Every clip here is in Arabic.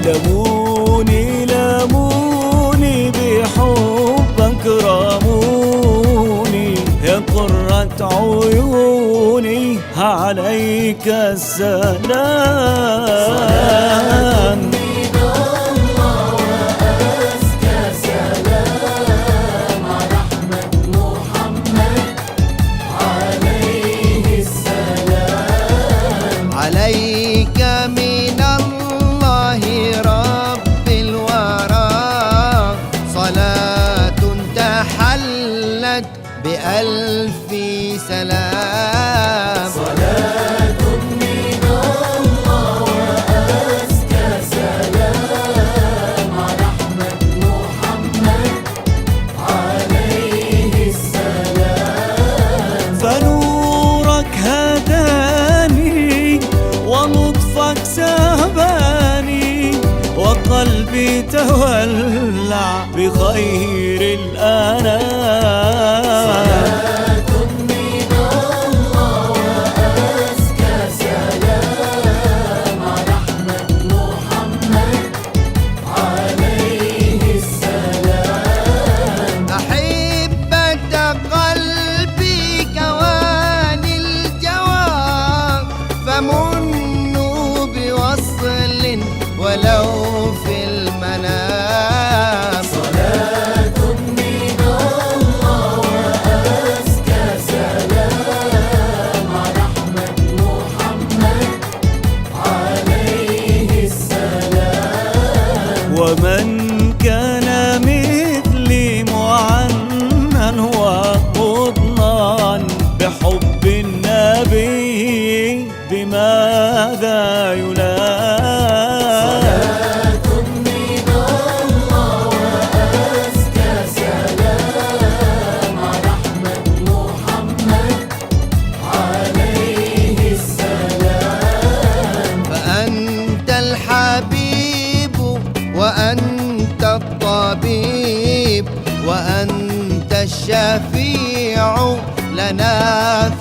لموني لموني بحبك راموني، يا قرة عيوني عليك السلام. عليك من الله رب الورى صلاة تحلت بألف سلام. صلاة من الله وأزكى سلام على أحمد محمد عليه السلام. فنورك هداني ولطفك سباني، وقلبي تولع بخير الأنام. صلاة من الله وأزكى سلام على أحمد محمد عليه السلام. أحبة قلبي كواني الجواب، فمنوا بوصل ولو في المنام. صلاة من الله وأزكى سلام على أحمد محمد عليه السلام. ومن كان مثلي معنى وقضنان بحب النبي بماذا يلام؟ صلاة من الله وأزكى سلام على أحمد محمد عليه السلام. فأنت الحبيب وأنت الطبيب وأنت الشفيع لنا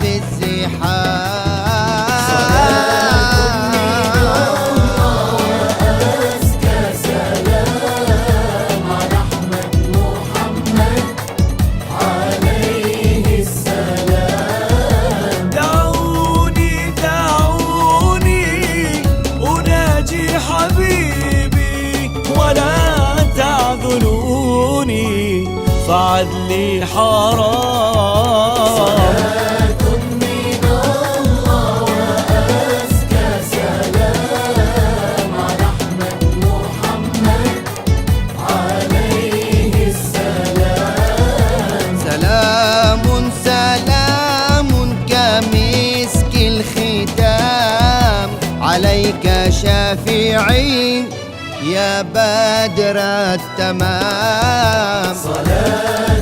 في الزحام. وأزكى سلام على أحمد محمد عليه السلام. دعوني دعوني أناجي حبيبي، ولا تعذلوني فعدلي حرام. صلاة من الله وأزكى سلام على أحمد محمد عليه السلام. سلام سلام كمسك الختام عليك شافعي يا بدر التمام. صلاة